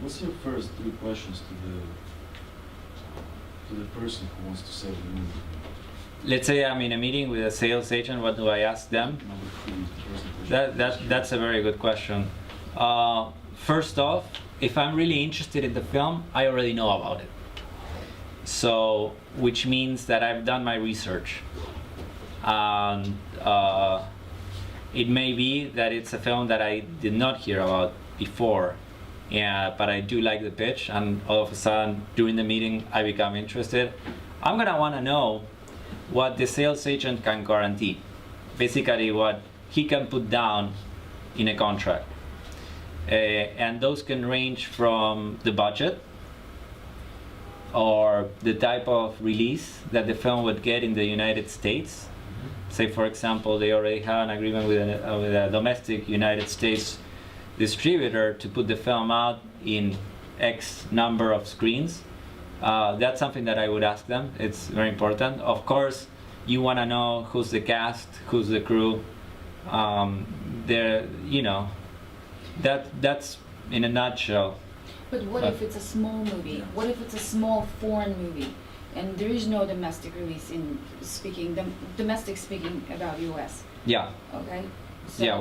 What's your first three questions to the person who wants to sell the movie? Let's say I'm in a meeting with a sales agent. What do I ask them? Number three is the person. That's a very good question. First off, if I'm really interested in the film, I already know about it. So, which means that I've done my research. And it may be that it's a film that I did not hear about before, but I do like the pitch, and all of a sudden during the meeting I become interested. I'm gonna want to know what the sales agent can guarantee, basically what he can put down in a contract. And those can range from the budget or the type of release that the film would get in the United States. Say, for example, they already have an agreement with a domestic United States distributor to put the film out in X number of screens. That's something that I would ask them. It's very important. Of course, you want to know who's the cast, who's the crew. That's in a nutshell. But what if it's a small movie? What if it's a small foreign movie, and there is no domestic release in domestic speaking about U.S.? Yeah. Okay. So yeah.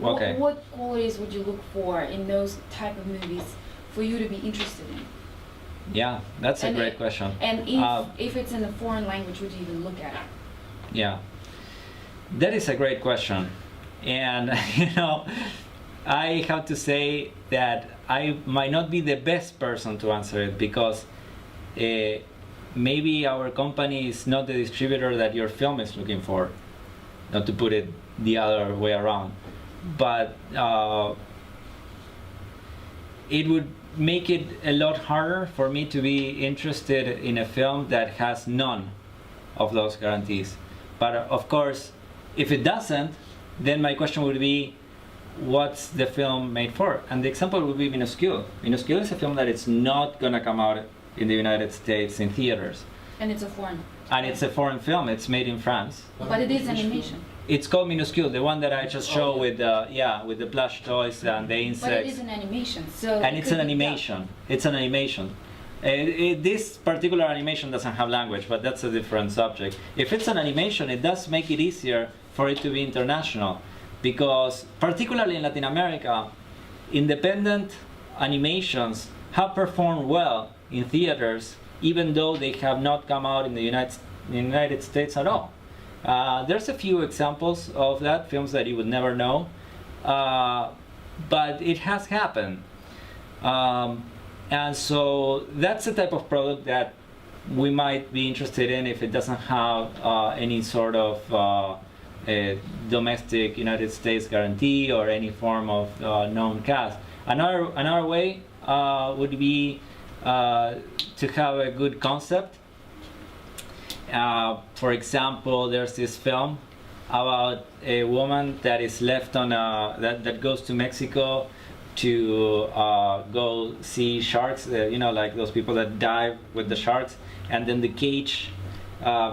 Okay. What qualities would you look for in those type of movies for you to be interested in? Yeah, that's a great question. And if it's in a foreign language, would you even look at it? Yeah, that is a great question, and I have to say that I might not be the best person to answer it, because maybe our company is not the distributor that your film is looking for, not to put it the other way around, but it would make it a lot harder for me to be interested in a film that has none of those guarantees. But of course, if it doesn't, then my question would be, what's the film made for? And the example would be Minuscule. Minuscule is a film that it's not going to come out in the United States in theaters. And it's a foreign. And it's a foreign film. It's made in France. But it is animation. It's called Minuscule, the one that I just showed with the plush toys and the insects. But it is an animation, so. And it's an animation. It's an animation. This particular animation doesn't have language, but that's a different subject. If it's an animation, it does make it easier for it to be international, because particularly in Latin America, independent animations have performed well in theaters, even though they have not come out in the United States at all. There's a few examples of that, films that you would never know, but it has happened. And so that's the type of product that we might be interested in if it doesn't have any sort of domestic United States guarantee or any form of known cast. Another way would be to have a good concept. For example, there's this film about a woman that is left on that goes to Mexico to go see sharks, like those people that dive with the sharks, and then the cage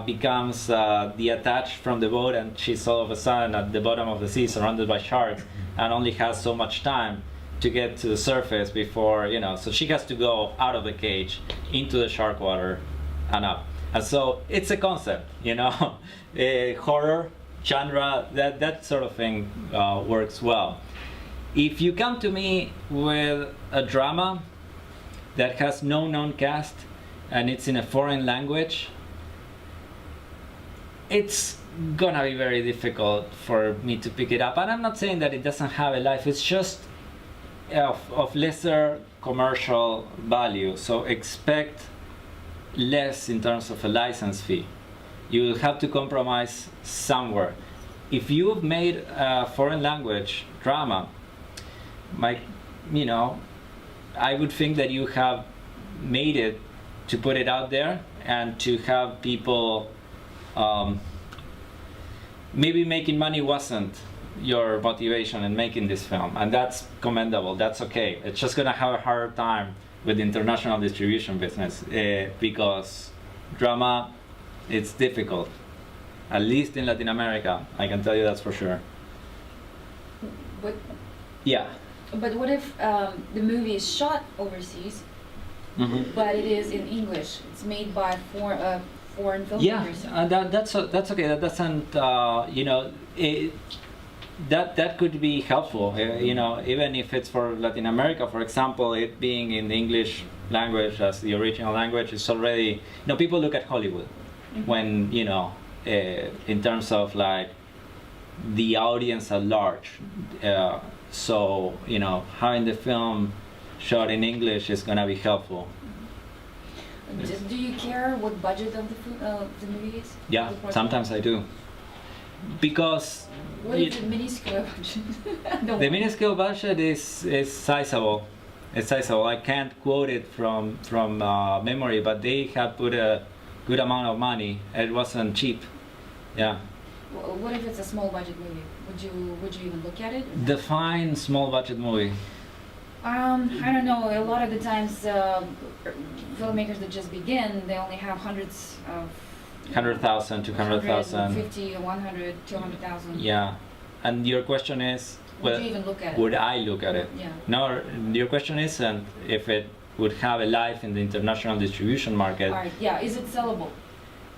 becomes detached from the boat, and she's all of a sudden at the bottom of the sea surrounded by sharks and only has so much time to get to the surface before, so she has to go out of the cage into the shark water and up. And so it's a concept, horror, genre, that sort of thing works well. If you come to me with a drama that has no known cast and it's in a foreign language, it's gonna be very difficult for me to pick it up. And I'm not saying that it doesn't have a life, it's just of lesser commercial value. So expect less in terms of a license fee. You will have to compromise somewhere. If you've made a foreign language drama, I would think that you have made it to put it out there and to have people, maybe making money wasn't your motivation in making this film, and that's commendable, that's okay. It's just gonna have a harder time with the international distribution business, because drama, it's difficult, at least in Latin America, I can tell you that's for sure. But yeah. But what if the movie is shot overseas, but it is in English? It's made by foreign filmmakers. Yeah, that's okay. That doesn't, you know, that could be helpful. You know, even if it's for Latin America, for example, it being in the English language as the original language is already. You know, people look at Hollywood when, you know, in terms of like the audience at large. So, you know, having the film shot in English is gonna be helpful. Do you care what budget of the movie is? Yeah, sometimes I do. Because what is the minuscule budget? the minuscule budget is sizable. It's sizable. I can't quote it from memory, but they have put a good amount of money. It wasn't cheap. Yeah. What if it's a small budget movie? Would you even look at it? Define small budget movie. I don't know. A lot of the times, filmmakers that just begin, they only have hundreds of 100,000, 200,000. 50, 100, 200,000. Yeah. And your question is, Would you even look at it? would I look at it? Yeah. No, your question isn't if it would have a life in the international distribution market. All right. Yeah. Is it sellable?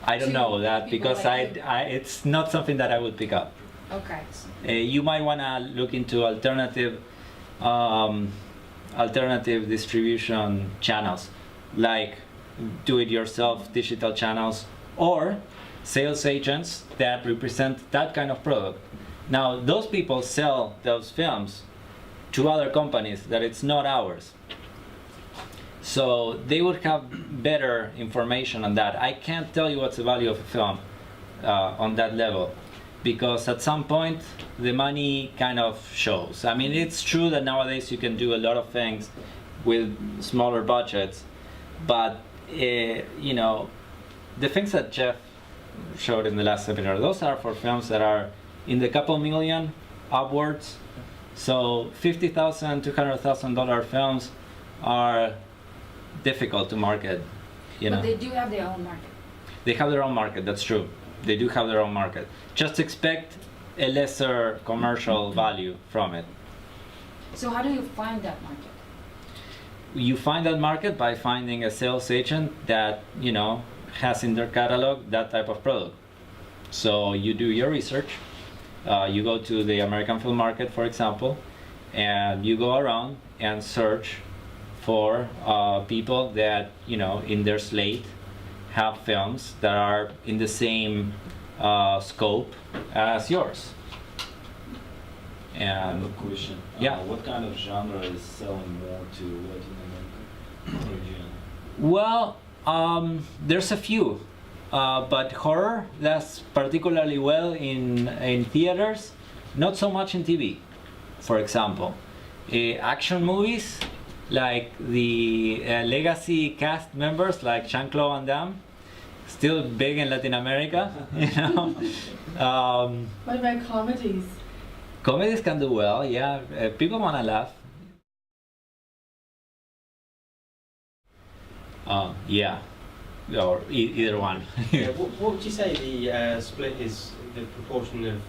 I don't to know that people because like you? it's not something that I would pick up. Okay. You might want to look into alternative distribution channels, like do-it-yourself digital channels or sales agents that represent that kind of product. Now, those people sell those films to other companies that it's not ours. So they would have better information on that. I can't tell you what's the value of a film on that level, because at some point the money kind of shows. I mean, it's true that nowadays you can do a lot of things with smaller budgets, but you know, the things that Jeff showed in the last seminar, those are for films that are in the couple million upwards. So $50,000, $200,000 films are difficult to market, you know. But they do have their own market. They have their own market, that's true. They do have their own market. Just expect a lesser commercial value from it. So how do you find that market? You find that market by finding a sales agent that, you know, has in their catalog that type of product. So you do your research. You go to the American film market, for example, and you go around and search for people that, you know, in their slate have films that are in the same scope as yours. I have And a question. Yeah. What kind of genre is selling more to Latin America region? well, there's a few, but horror does particularly well in theaters, not so much in TV, for example. Action movies, like the legacy cast members like Jean-Claude Van Damme, still big in Latin America, you know. What about comedies? Comedies can do well, yeah. People want to laugh. Yeah, or either one. Yeah, what would you say the split is, the proportion of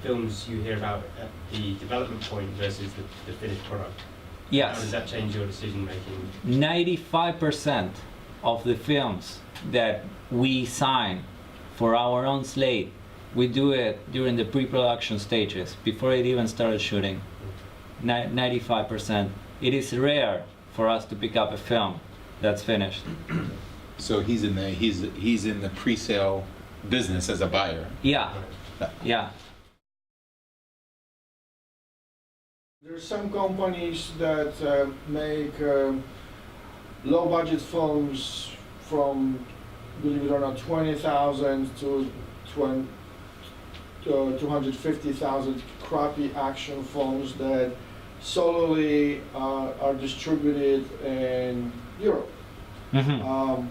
films you hear about at the development point versus the finished product? How does Yes, that change your decision making? 95% of the films that we sign for our own slate, we do it during the pre-production stages, before it even started shooting. 95%. It is rare for us to pick up a film that's finished. So he's in the pre-sale business as a buyer. Yeah, yeah. There's some companies that make low-budget films from, believe it or not, 20,000 to 250,000, crappy action films that solely are distributed in Europe. Mhm.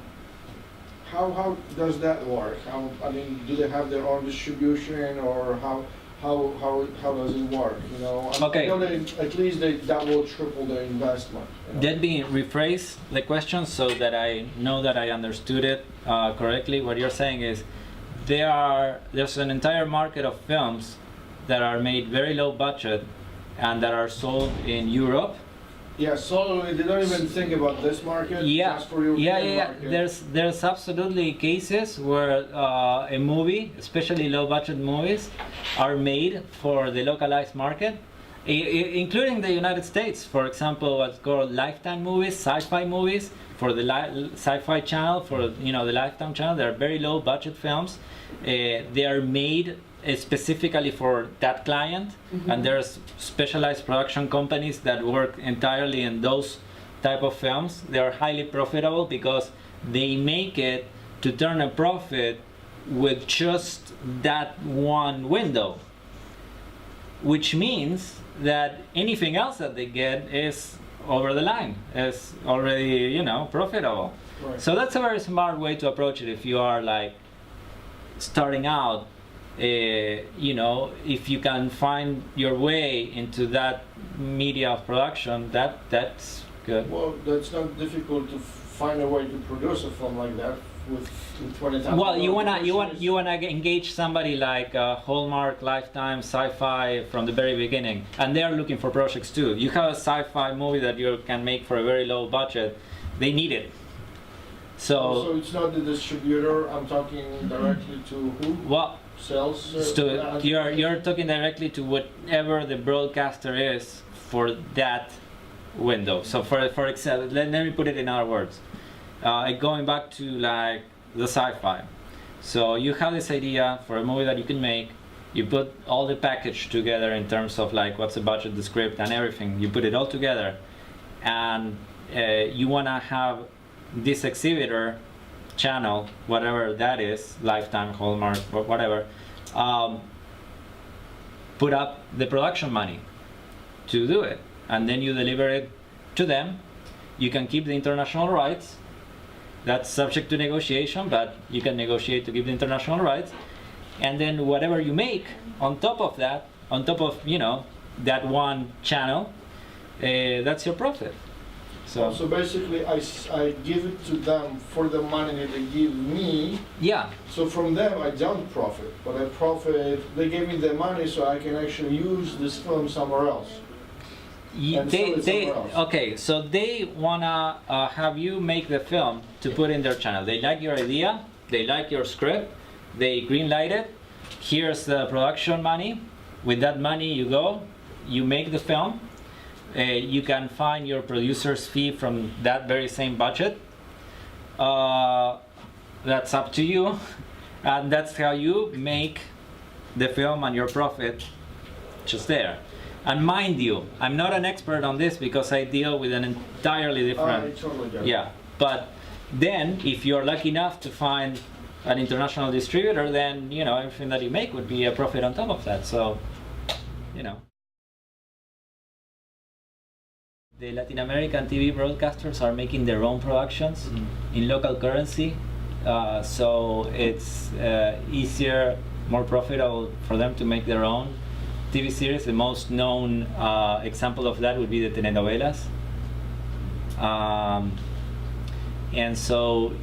How does that work? I mean, do they have their own distribution, or how does it work? You know, Okay. I know that at least that will triple the investment. You know? Let me rephrase the question so that I know that I understood it correctly. What you're saying is there's an entire market of films that are made very low budget and that are sold in Europe. Yeah, so they don't even think about this market. Yeah, Just for European yeah. market. There's absolutely cases where a movie, especially low budget movies, are made for the localized market, including the United States. For example, what's called Lifetime movies, sci-fi movies for the sci-fi channel, for the Lifetime channel. They're very low budget films. They are made specifically for that client, and there's specialized production companies that work entirely in those type of films. They are highly profitable because they make it to turn a profit with just that one window, which means that anything else that they get is over the line, is already profitable. Right. So that's a very smart way to approach it if you are like starting out. If you can find your way into that media of production, that's good. Well, that's not difficult to find a way to produce a film like that with 20,000. Well, you wanna engage somebody like Hallmark, Lifetime, Sci-Fi from the very beginning, and they are looking for projects too. You have a sci-fi movie that you can make for a very low budget; they need it. So it's not the distributor. I'm talking directly to who? Well, Sells. so you're talking directly to whatever the broadcaster is for that window. So for example, let me put it in other words. Going back to like the sci-fi. So you have this idea for a movie that you can make. You put all the package together in terms of like what's the budget, the script, and everything. You put it all together, and you wanna have this exhibitor channel, whatever that is, Lifetime, Hallmark, whatever, put up the production money to do it, and then you deliver it to them. You can keep the international rights. That's subject to negotiation, but you can negotiate to keep the international rights, and then whatever you make on top of that, on top of that one channel, that's your profit. So basically, I give it to them for the money that they give me. Yeah. So from them, I don't profit, but I profit. They gave me the money so I can actually use this film somewhere else. Okay, so they wanna have you make the film to put in their channel. They like your idea, they like your script, they greenlight it. Here's the production money. With that money, you go, you make the film. You can find your producer's fee from that very same budget. That's up to you, and that's how you make the film and your profit just there. And mind you, I'm not an expert on this because I deal with an entirely different. I totally get it. Yeah, but then if you're lucky enough to find an international distributor, then everything that you make would be a profit on top of that. So, The Latin American TV broadcasters are making their own productions in local currency, so it's easier, more profitable for them to make their own TV series. The most known example of that would be the telenovelas. And so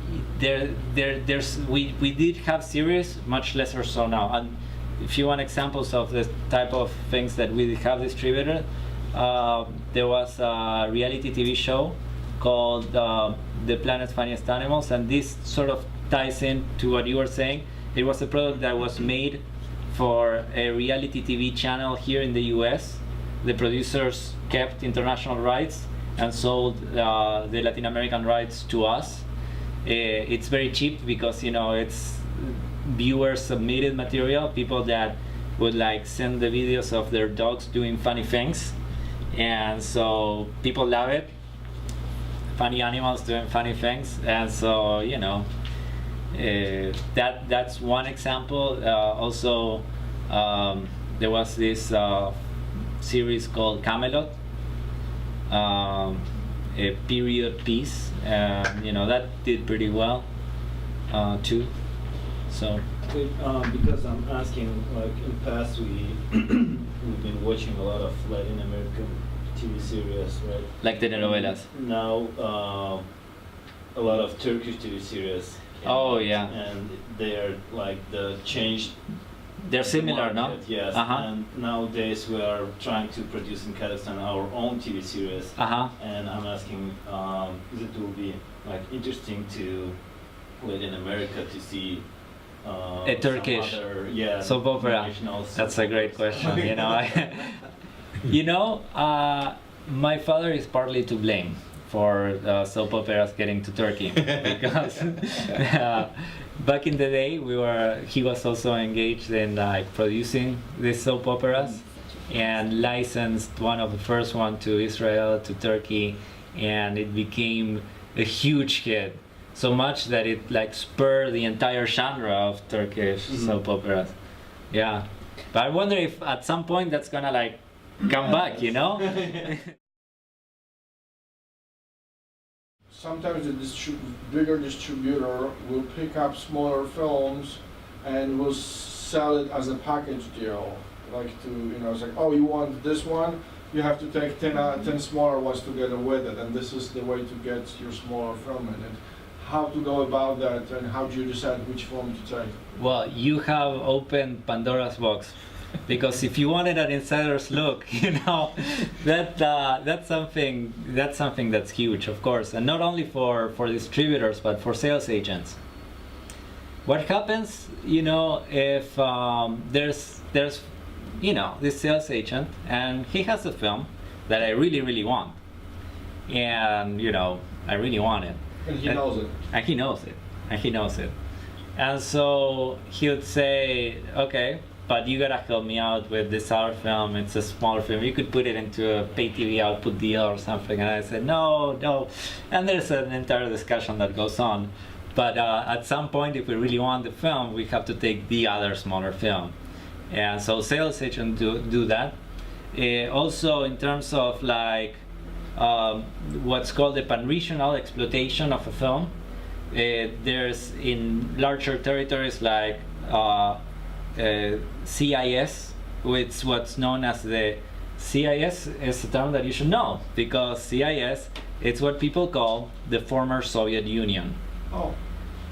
we did have series, much lesser so now. And if you want examples of the type of things that we have distributed, there was a reality TV show called The Planet's Funniest Animals, and this sort of ties in to what you were saying. It was a product that was made for a reality TV channel here in the US. The producers kept international rights and sold the Latin American rights to us. It's very cheap because it's viewer submitted material, people that would like send the videos of their dogs doing funny things, and so people love it. Funny animals doing funny things, and so that's one example. Also, there was this series called Camelot, a period piece, that did pretty well too. So because I'm asking, like in the past we've been watching a lot of Latin American TV series, right? Like telenovelas. Now a lot of Turkish TV series. Oh yeah. And they are like the changed They're similar, no? market, yes. Uh-huh. And nowadays we are trying to produce in Kazakhstan our own TV series. Uh-huh. And I'm asking, it will be like interesting to Latin America to see A Turkish some other, yeah, soap opera. regional That's soap a great operas. question. You know, you know, my father is partly to blame for soap operas getting to Turkey because back in the day he was also engaged in like producing these soap operas and licensed one of the first one to Israel, to Turkey, and it became a huge hit. So much that it like spurred the entire genre of Turkish soap operas. Yeah, but I wonder if at some point that's gonna like come back, you know? Sometimes the bigger distributor will pick up smaller films and will sell it as a package deal. Like to, you know, it's like, oh, you want this one? You have to take 10 smaller ones together with it, and this is the way to get your smaller film in it. How to go about that, and how do you decide which film to take? Well, you have opened Pandora's box, because if you wanted an insider's look, you know, that's something that's huge, of course, and not only for distributors but for sales agents. What happens, you know, if there's you know, this sales agent and he has a film that I really want, and you know, I really want it. And he knows it. And he knows it. And he knows it. And so he would say, okay, but you gotta help me out with this other film. It's a smaller film. You could put it into a pay TV output deal or something. And I said, no. And there's an entire discussion that goes on. But at some point, if we really want the film, we have to take the other smaller film. And so sales agents do that. Also, in terms of like, what's called the pan-regional exploitation of a film. There's in larger territories like CIS, which what's known as the CIS is a term that you should know, because CIS is what people call the former Soviet Union. Oh.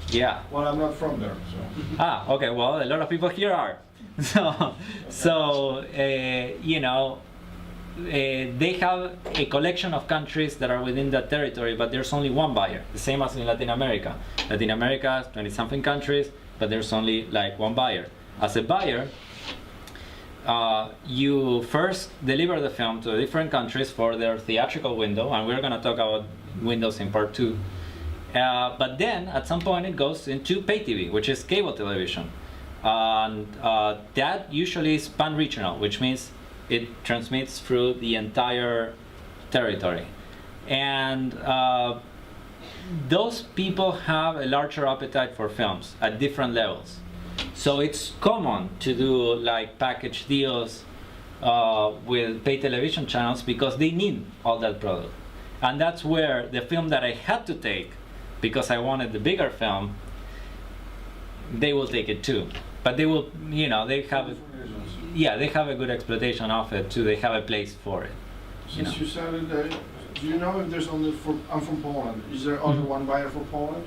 Yeah. Well, I'm not from there, so. Okay. Well, a lot of people here are. So you know. They have a collection of countries that are within that territory, but there's only one buyer, the same as in Latin America. Latin America, 20-something countries, but there's only like one buyer. As a buyer, you first deliver the film to different countries for their theatrical window, and we're going to talk about windows in part 2. But then, at some point, it goes into pay TV, which is cable television. And that usually is pan-regional, which means it transmits through the entire territory. And those people have a larger appetite for films at different levels. So it's common to do like package deals with pay television channels because they need all that product. And that's where the film that I had to take, because I wanted the bigger film, they will take it too. But they will, you know, they have they have a good exploitation of it too. They have a place for it. Since you said it, do you know if there's only I'm from Poland. Is there only one buyer for Poland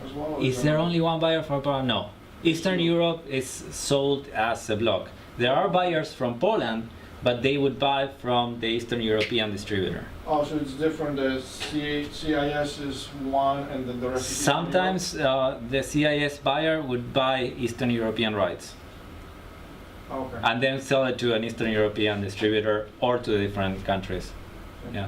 as well? Is there only one buyer for Poland? No. Eastern Europe is sold as a block. There are buyers from Poland, but they would buy from the Eastern European distributor. Oh, so it's different. The CIS is one, and then the rest is Sometimes the CIS buyer would buy Eastern European rights. Okay. And then sell it to an Eastern European distributor or to different countries. Yeah.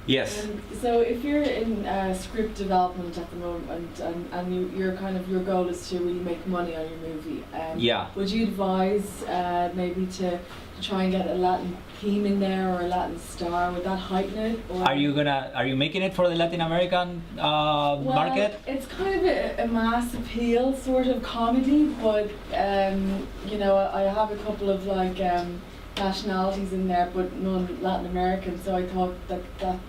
Yes. So if you're in script development at the moment and your kind of your goal is to really make money on your movie, would you advise maybe to try and get a Latin theme in there or a Latin star? Would that heighten it? Or Are you making it for the Latin American market? It's kind of a mass appeal sort of comedy, but you know, I have a couple of like nationalities in there, but none Latin American. So I thought that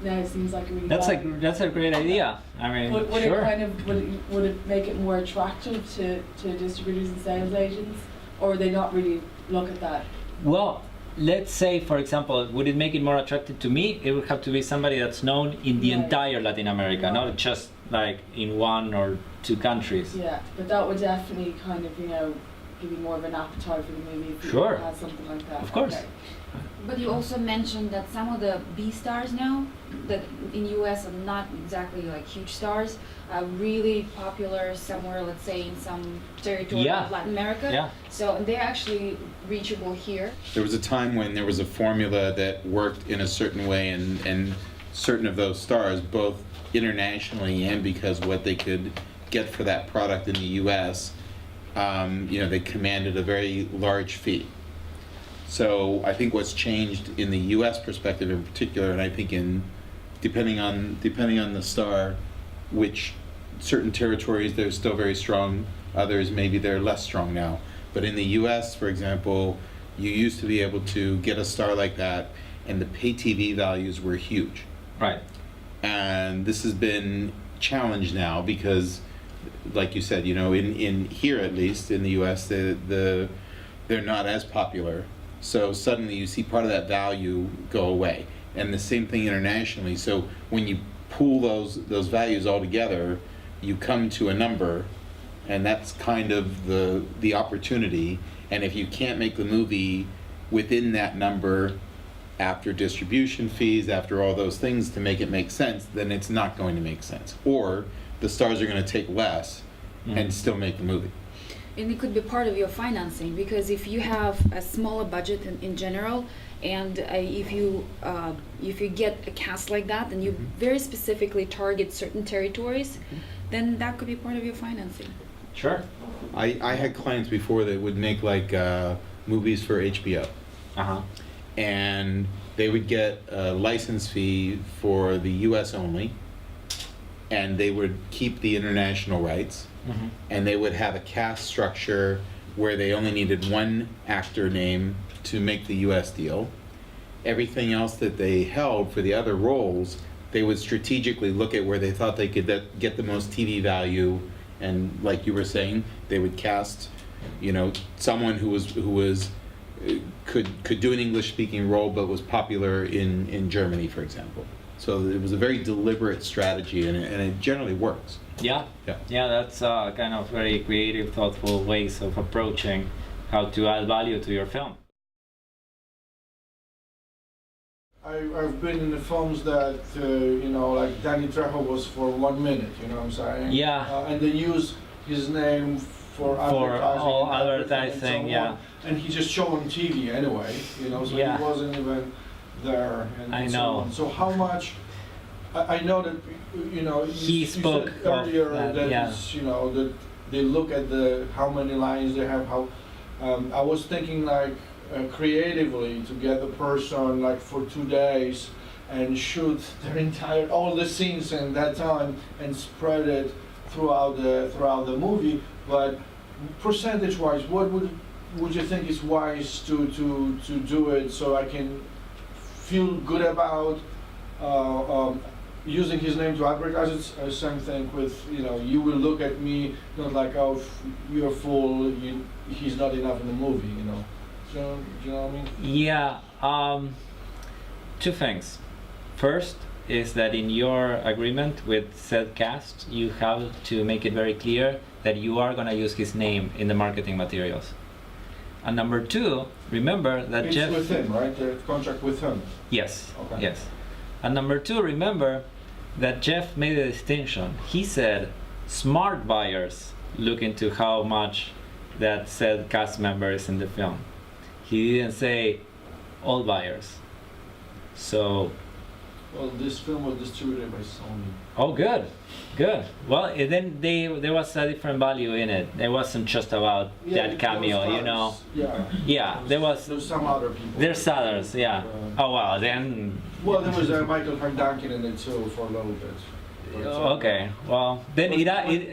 now seems like a really that's a great idea. I mean, would sure. it kind of would it make it more attractive to distributors and sales agents, or would they not really look at that? Well, let's say, for example, would it make it more attractive to me? It would have to be somebody that's known in the entire Latin America, not just like in 1 or 2 countries. Yeah, but that would definitely kind of, you know, give you more of an appetite for the movie if you Sure. had something like that. Of course. Okay. But you also mentioned that some of the B stars now, that in US are not exactly like huge stars, are really popular somewhere, let's say in some territory Yeah. of Latin America. Yeah. So they're actually reachable here. There was a time when there was a formula that worked in a certain way, and certain of those stars, both internationally and because what they could get for that product in the US, you know, they commanded a very large fee. So I think what's changed in the U.S. perspective in particular, and I think in depending on the star, which certain territories they're still very strong, others maybe they're less strong now. But in the U.S., for example, you used to be able to get a star like that, and the pay TV values were huge. Right. And this has been challenged now because, like you said, you know, in here at least in the U.S., they're not as popular. So suddenly you see part of that value go away, and the same thing internationally. So when you pool those values all together, you come to a number, and that's kind of the opportunity. And if you can't make the movie within that number, after distribution fees, after all those things to make it make sense, then it's not going to make sense. Or the stars are going to take less and still make the movie. And it could be part of your financing, because if you have a smaller budget in general, and if you get a cast like that, and you very specifically target certain territories, then that could be part of your financing. Sure. I had clients before that would make like movies for HBO. Uh-huh. And they would get a license fee for the US only, and they would keep the international rights. And they would have a cast structure where they only needed one actor name to make the US deal. Everything else that they held for the other roles, they would strategically look at where they thought they could get the most TV value, and like you were saying, they would cast, you know, someone who could do an English-speaking role but was popular in Germany, for example. So it was a very deliberate strategy, and it generally works. Yeah. That's kind of very creative, thoughtful ways of approaching how to add value to your film. I've been in the films that, you know, like Danny Trejo was for 1 minute, you know what I'm saying? Yeah. And they use his name for advertising. All and advertising, so yeah. on. And he just showed on TV anyway, you know, so Yeah. he wasn't even there. And I so know. on. So how much, I know that, you know, He you spoke said earlier of that yeah. it's, you know, that they look at how many lines they have, how, I was thinking like creatively to get the person like for 2 days and shoot all the scenes in that time and spread it throughout the movie. But percentage-wise, what would you think is wise to do it so I can feel good about using his name to advertise? It's same thing with, you know, you will look at me not like, oh, you're full, he's not enough in the movie, you know. Do you know what I mean? Yeah. 2 things. First is that in your agreement with said cast, you have to make it very clear that you are going to use his name in the marketing materials. And number 2, remember that It's Jeff... with him, right? The contract with him. Yes, Okay. yes. And number 2, remember that Jeff made a distinction. He said smart buyers look into how much that said cast member is in the film. He didn't say all buyers. So... Well, this film was distributed by Sony. Oh, good, good. Well, then there was a different value in it. It wasn't just about that cameo, you know. Yeah. Yeah, There's some other people. There's others, yeah. Oh well, then. Well, there was Michael Duncan in it too for a little bit. But, Okay, well, then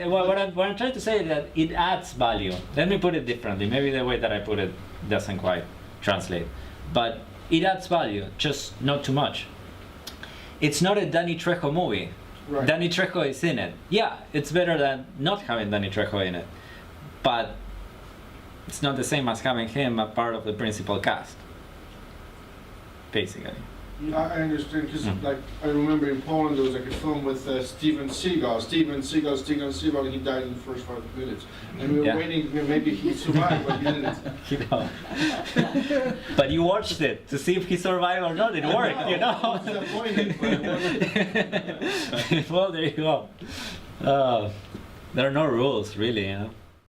what I'm trying to say is that it adds value. Let me put it differently. Maybe the way that I put it doesn't quite translate, but it adds value, just not too much. It's not a Danny Trejo movie. Right. Danny Trejo is in it. Yeah, it's better than not having Danny Trejo in it, but it's not the same as having him a part of the principal cast, basically. I understand, because like I remember in Poland there was like a film with Steven Seagal, and he died in the first 5 minutes, and we were waiting, maybe he survived, but he didn't. You know. But you watched it to see if he survived or not. It worked, you know. Disappointed, but it wasn't. Well, there you go. There are no rules, really, you know.